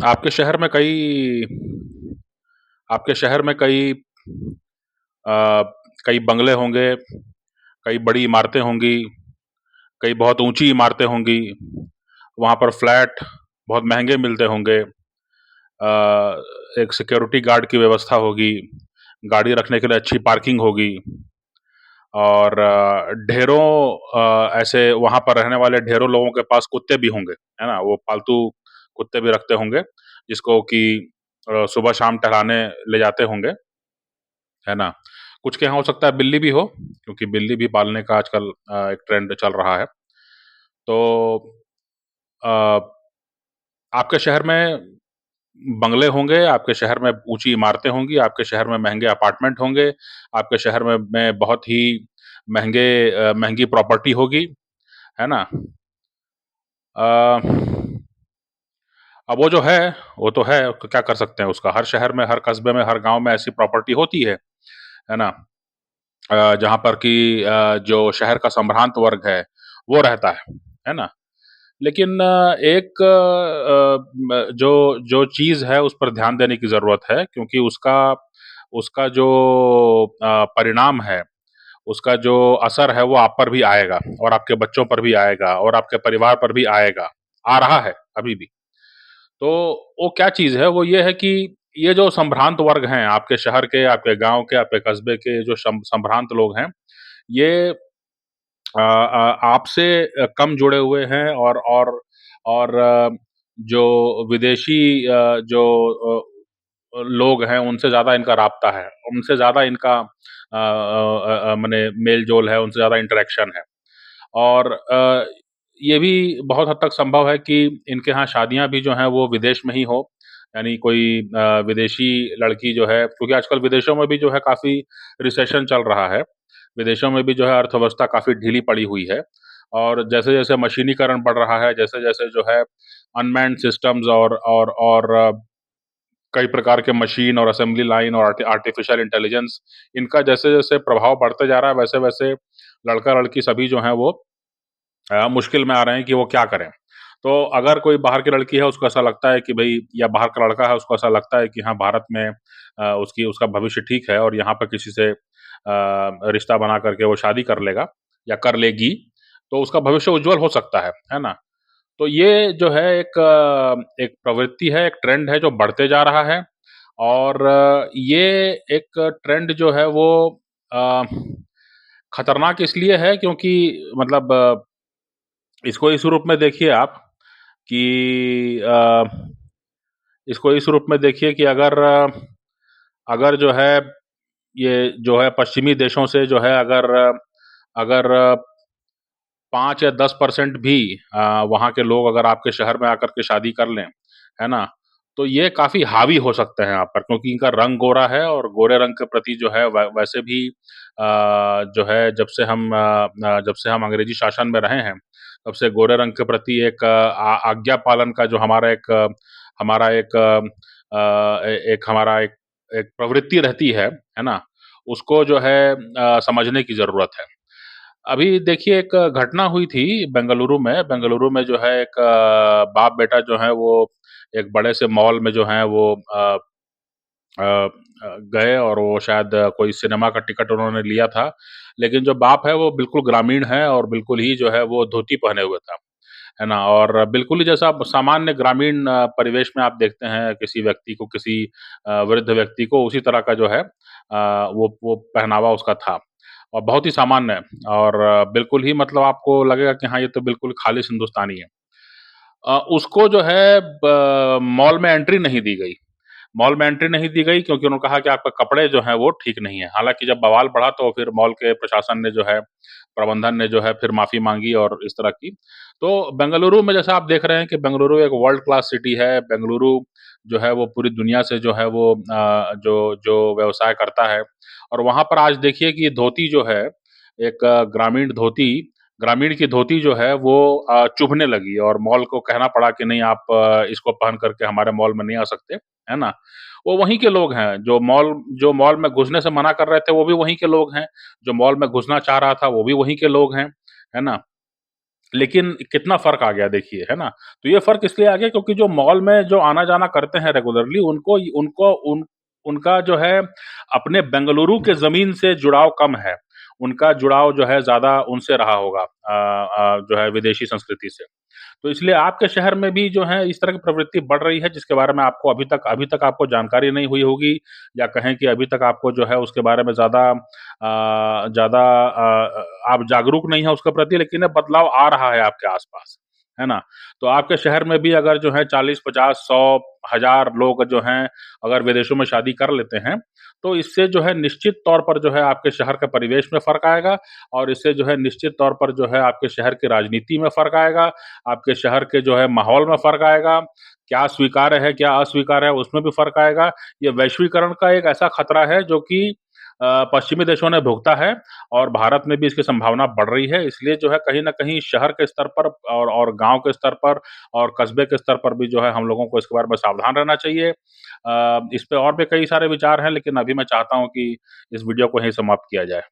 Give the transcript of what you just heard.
आपके शहर में कई आपके शहर में अ, कई बंगले होंगे, कई बड़ी इमारतें होंगी, कई बहुत ऊंची इमारतें होंगी, वहाँ पर फ्लैट बहुत महंगे मिलते होंगे। एक सिक्योरिटी गार्ड की व्यवस्था होगी, गाड़ी रखने के लिए अच्छी पार्किंग होगी और ऐसे वहाँ पर रहने वाले ढेरों लोगों के पास कुत्ते भी होंगे, है ना? वो पालतू कुत्ते भी रखते होंगे, जिसको कि सुबह शाम टहलाने ले जाते होंगे, है ना? कुछ के यहाँ हो सकता है बिल्ली भी हो, क्योंकि बिल्ली भी पालने का आजकल एक ट्रेंड चल रहा है। तो अ, आपके शहर में बंगले होंगे, आपके शहर में ऊँची इमारतें होंगी, आपके शहर में महँगे अपार्टमेंट होंगे, आपके शहर में बहुत ही महँगी प्रॉपर्टी होगी, है ना? अ, अब वो जो वो तो है, तो क्या कर सकते हैं उसका? हर शहर में, हर कस्बे में, हर गाँव में ऐसी प्रॉपर्टी होती है ना? जहाँ पर कि जो शहर का संभ्रांत वर्ग है, वो रहता है ना? लेकिन एक जो जो चीज़ है उस पर ध्यान देने की ज़रूरत है, क्योंकि उसका उसका जो परिणाम है, उसका जो असर है वो आप पर भी आएगा और आपके बच्चों पर भी आएगा और आपके परिवार पर भी आएगा, आ रहा है अभी भी। तो वो क्या चीज़ है, वो ये है कि ये जो संभ्रांत वर्ग हैं, आपके शहर के, आपके गाँव के, आपके कस्बे के जो संभ्रांत लोग हैं, ये आपसे कम जुड़े हुए हैं और जो विदेशी लोग हैं उनसे ज़्यादा इनका राब्ता है, उनसे ज़्यादा इनका मने मेल-जोल है, उनसे ज़्यादा इंटरैक्शन है। और ये भी बहुत हद तक संभव है कि इनके यहाँ शादियाँ भी जो हैं वो विदेश में ही हो, यानी कोई विदेशी लड़की जो है, क्योंकि आजकल विदेशों में भी जो है काफ़ी रिसेशन चल रहा है। विदेशों में भी जो है अर्थव्यवस्था काफ़ी ढीली पड़ी हुई है और जैसे-जैसे मशीनीकरण बढ़ रहा है, जैसे-जैसे जो है अनमैन्ड सिस्टम्स और कई प्रकार के मशीन और असेंबली लाइन और आर्टिफिशियल इंटेलिजेंस, इनका जैसे-जैसे प्रभाव बढ़ते जा रहा है, वैसे-वैसे लड़का-लड़की सभी जो हैं वो मुश्किल में आ रहे हैं कि वो क्या करें। तो अगर कोई बाहर की लड़की है, उसको ऐसा लगता है कि भई, या बाहर का लड़का है, उसको ऐसा लगता है कि हाँ, भारत में उसका भविष्य ठीक है और यहाँ पे किसी से रिश्ता बना करके वो शादी कर लेगा या कर लेगी, तो उसका भविष्य उज्ज्वल हो सकता है ना? तो ये जो है एक प्रवृत्ति है, एक ट्रेंड है जो बढ़ते जा रहा है और ये एक ट्रेंड जो है वो अ, खतरनाक इसलिए है क्योंकि मतलब इसको इस रूप में देखिए आप कि इसको इस रूप में देखिए कि अगर जो है ये जो है पश्चिमी देशों से जो है अगर 5 या 10% भी वहाँ के लोग अगर आपके शहर में आकर के शादी कर लें, है ना? तो ये काफ़ी हावी हो सकते हैं आप पर, क्योंकि इनका रंग गोरा है और गोरे रंग के प्रति जो है वैसे भी जो है जब से हम अंग्रेजी शासन में रहे हैं, तब से गोरे रंग के प्रति एक आज्ञा पालन का जो हमारा एक एक हमारा एक प्रवृत्ति रहती है ना? उसको जो है समझने की ज़रूरत है। अभी देखिए एक घटना हुई थी बेंगलुरु में जो है एक बाप-बेटा जो हैं वो एक बड़े से मॉल में जो हैं वो गए और वो शायद कोई सिनेमा का टिकट उन्होंने लिया था। लेकिन जो बाप है वो बिल्कुल ग्रामीण है और बिल्कुल ही जो है वो धोती पहने हुए था। है ना? और बिल्कुल ही जैसा आप सामान्य ग्रामीण परिवेश में आप देखते हैं किसी व्यक्ति को, किसी वृद्ध व्यक्ति को, उसी तरह का जो है वो पहनावा उसका था और बहुत ही सामान्य और बिल्कुल ही मतलब आपको लगेगा कि हाँ, ये तो बिल्कुल खालिस हिंदुस्तानी है। उसको जो है मॉल में एंट्री नहीं दी गई। मॉल में एंट्री नहीं दी गई क्योंकि उन्होंने कहा कि आपके कपड़े जो हैं वो ठीक नहीं है। हालाँकि जब बवाल बढ़ा तो फिर मॉल के प्रशासन ने जो है, प्रबंधन ने जो है फिर माफ़ी माँगी और इस तरह की। तो बेंगलुरु में जैसा आप देख रहे हैं कि बेंगलुरु एक वर्ल्ड क्लास सिटी है। बेंगलुरु जो है वो पूरी दुनिया से जो है वो जो जो व्यवसाय करता है और वहाँ पर आज देखिए कि धोती जो है, एक ग्रामीण की धोती जो है वो चुभने लगी और मॉल को कहना पड़ा कि नहीं, आप इसको पहन कर के हमारे मॉल में नहीं आ सकते। है ना? वो वहीं के लोग हैं, जो मॉल में घुसने से मना कर रहे थे, वो भी वहीं के लोग हैं, जो मॉल में घुसना चाह रहा था, वो भी वहीं के लोग हैं, है ना? लेकिन कितना फ़र्क आ गया देखिए, है ना? तो ये फ़र्क इसलिए आ गया क्योंकि जो मॉल में जो आना-जाना करते हैं रेगुलरली उनको उनको उन उनका जो है अपने बेंगलुरु के ज़मीन से जुड़ाव कम है। उनका जुड़ाव जो है ज़्यादा उनसे रहा होगा जो है विदेशी संस्कृति से। तो इसलिए आपके शहर में भी जो है इस तरह की प्रवृत्ति बढ़ रही है जिसके बारे में आपको अभी तक आपको जानकारी नहीं हुई होगी या कहें कि अभी तक आपको जो है उसके बारे में आप जागरूक नहीं हैं उसके प्रति लेकिन ये बदलाव आ रहा है आपके आस-पास, है ना? तो आपके शहर में भी अगर जो है 40, 50, 100, 1000 लोग जो हैं अगर विदेशों में शादी कर लेते हैं, तो इससे जो है निश्चित तौर पर जो है आपके शहर के परिवेश में फ़र्क आएगा और इससे जो है निश्चित तौर पर जो है आपके शहर की राजनीति में फ़र्क आएगा, आपके शहर के जो है माहौल में फ़र्क आएगा, क्या स्वीकार्य है, क्या अस्वीकार्य है, उसमें भी फ़र्क आएगा। ये वैश्वीकरण का एक ऐसा खतरा है जो कि पश्चिमी देशों ने भुगता है और भारत में भी इसकी संभावना बढ़ रही है। इसलिए जो है कहीं न कहीं शहर के स्तर पर और गाँव के स्तर पर और कस्बे के स्तर पर भी जो है हम लोगों को इसके बारे में सावधान रहना चाहिए। इस पे और भी कई सारे विचार हैं लेकिन अभी मैं चाहता हूँ कि इस वीडियो को यहीं समाप्त किया जाए।